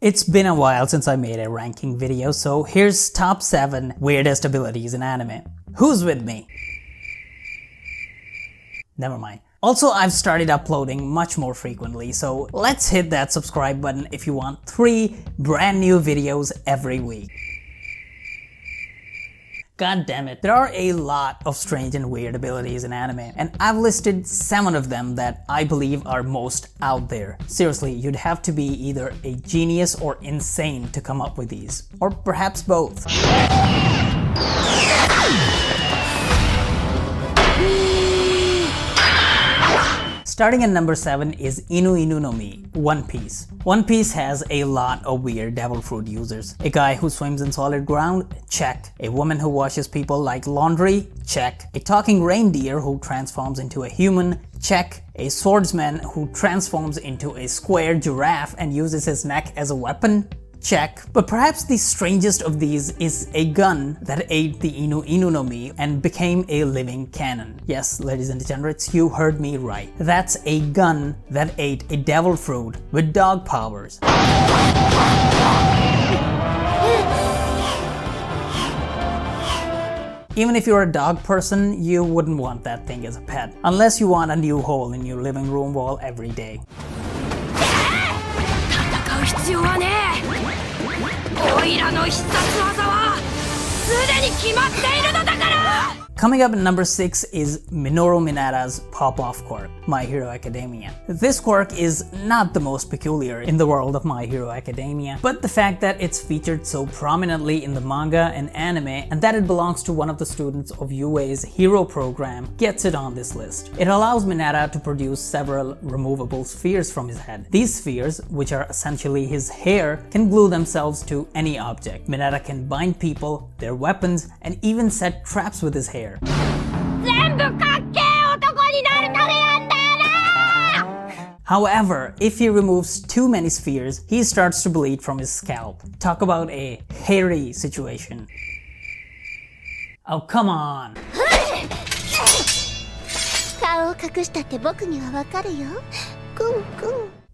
It's been a while since I made a ranking video, so here's top 7 weirdest abilities in anime. Who's with me? Never mind. Also, I've started uploading much more frequently, so let's hit that subscribe button if you want 3 brand new videos every week. God damn it, there are a lot of strange and weird abilities in anime, and I've listed 7 of them that I believe are most out there. Seriously, you'd have to be either a genius or insane to come up with these, or perhaps both. Starting at number 7 is Inu Inu no Mi, One Piece. One Piece has a lot of weird devil fruit users. A guy who swims in solid ground? Check. A woman who washes people like laundry? Check. A talking reindeer who transforms into a human? Check. A swordsman who transforms into a square giraffe and uses his neck as a weapon? Check. But perhaps the strangest of these is a gun that ate the Inu Inu no Mi and became a living cannon. Yes, ladies and degenerates, you heard me right. That's a gun that ate a devil fruit with dog powers. Even if you're a dog person, you wouldn't want that thing as a pet. Unless you want a new hole in your living room wall every day. Coming up at number 6 is Minoru Mineta's pop-off quirk, My Hero Academia. This quirk is not the most peculiar in the world of My Hero Academia, but the fact that it's featured so prominently in the manga and anime, and that it belongs to one of the students of UA's hero program, gets it on this list. It allows Mineta to produce several removable spheres from his head. These spheres, which are essentially his hair, can glue themselves to any object. Mineta can bind people, their weapons, and even set traps with his hair. However, if he removes too many spheres, he starts to bleed from his scalp. Talk about a hairy situation. Oh, come on!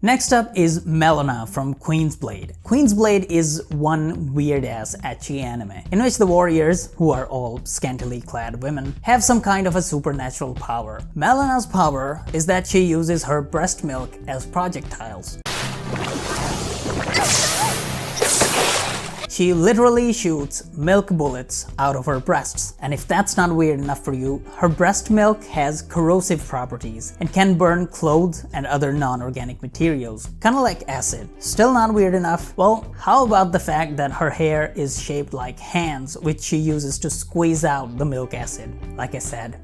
Next up is Melina from Queen's Blade. Queen's Blade is one weird-ass ecchi anime, in which the warriors, who are all scantily clad women, have some kind of a supernatural power. Melina's power is that she uses her breast milk as projectiles. She literally shoots milk bullets out of her breasts. And if that's not weird enough for you, her breast milk has corrosive properties and can burn clothes and other non-organic materials, kinda like acid. Still not weird enough? Well, how about the fact that her hair is shaped like hands, which she uses to squeeze out the milk acid? Like I said,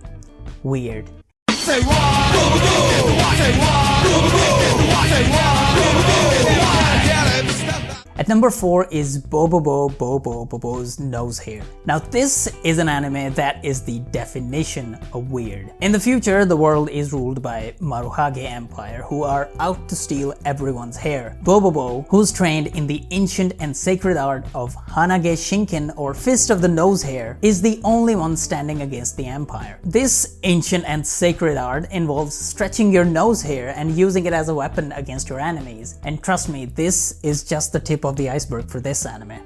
weird. At number 4 is Bobo's nose hair. Now this is an anime that is the definition of weird. In the future, the world is ruled by Maruhage Empire, who are out to steal everyone's hair. Bobo, who's trained in the ancient and sacred art of Hanage Shinken, or Fist of the Nose Hair, is the only one standing against the empire. This ancient and sacred art involves stretching your nose hair and using it as a weapon against your enemies. And trust me, this is just the tip of the iceberg for this anime.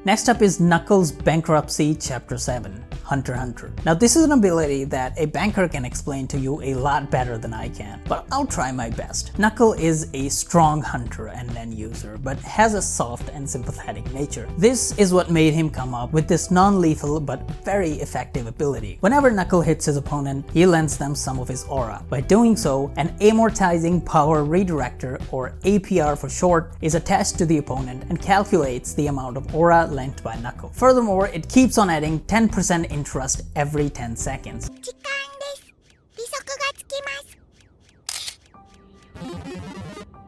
Next up is Knuckle's Bankruptcy Chapter 7. Hunter x Hunter. Now this is an ability that a banker can explain to you a lot better than I can, but I'll try my best. Knuckle is a strong hunter and end user, but has a soft and sympathetic nature. This is what made him come up with this non-lethal but very effective ability. Whenever Knuckle hits his opponent, he lends them some of his aura. By doing so, an amortizing power redirector, or APR for short, is attached to the opponent and calculates the amount of aura lent by Knuckle. Furthermore, it keeps on adding 10% interest every 10 seconds.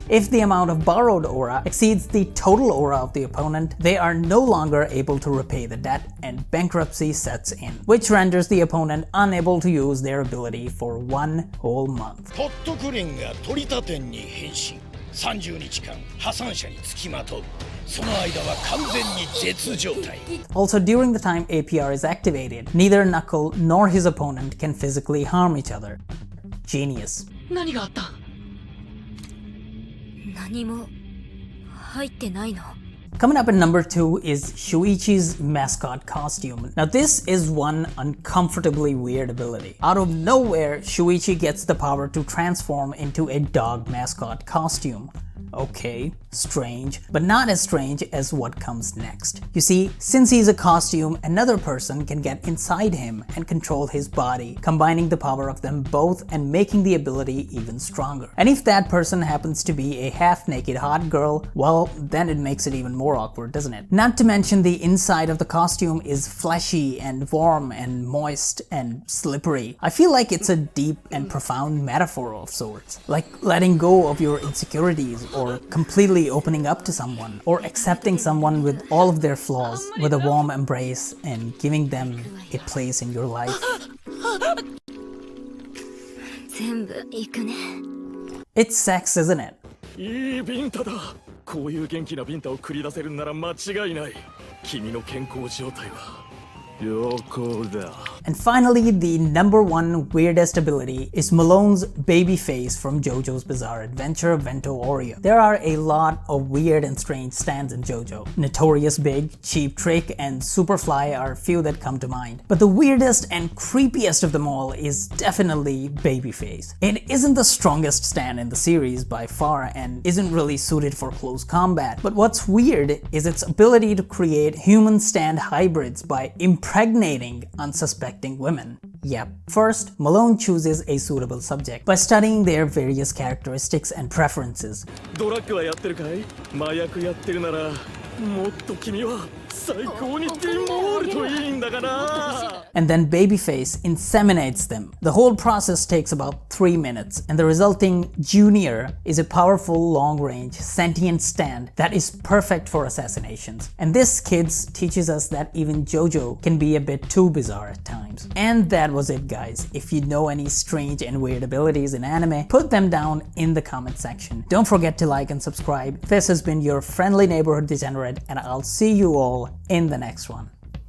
If the amount of borrowed aura exceeds the total aura of the opponent, they are no longer able to repay the debt and bankruptcy sets in, which renders the opponent unable to use their ability for 1 whole month. 30日間破産者につきまとうその間は完全に絶状態。 Also, during the time APR is activated, neither Knuckle nor his opponent can physically harm each other. Genius. 何があった？何も入ってないの。 Coming up at number 2 is Shuichi's mascot costume. Now this is one uncomfortably weird ability. Out of nowhere, Shuichi gets the power to transform into a dog mascot costume. Okay, strange, but not as strange as what comes next. You see, since he's a costume, another person can get inside him and control his body, combining the power of them both and making the ability even stronger. And if that person happens to be a half-naked hot girl, well, then it makes it even more awkward, doesn't it? Not to mention the inside of the costume is fleshy and warm and moist and slippery. I feel like it's a deep and profound metaphor of sorts, like letting go of your insecurities, or completely opening up to someone, or accepting someone with all of their flaws with a warm embrace and giving them a place in your life. 全部行くね。 It's sex, isn't it? いいビンタだ。こういう元気なビンタを繰り出せるなら間違いない。君の健康状態は良好だ。 And finally, the number one weirdest ability is Malone's baby face from JoJo's Bizarre Adventure Vento Oreo. There are a lot of weird and strange stands in JoJo. Notorious Big, Cheap Trick, and Superfly are few that come to mind. But the weirdest and creepiest of them all is definitely Babyface. It isn't the strongest stand in the series by far and isn't really suited for close combat. But what's weird is its ability to create human stand hybrids by impregnating unsuspecting women. Yep. First, Malone chooses a suitable subject by studying their various characteristics and preferences. ドラッグはやってるかい？麻薬やってるならもっと君は最高にディモールといいんだから。 And then Babyface inseminates them. The whole process takes about 3 minutes, and the resulting Junior is a powerful, long-range, sentient stand that is perfect for assassinations. And this, kids, teaches us that even JoJo can be a bit too bizarre at times. And that was it, guys. If you know any strange and weird abilities in anime, put them down in the comment section. Don't forget to like and subscribe. This has been your friendly neighborhood degenerate, and I'll see you all in the next one.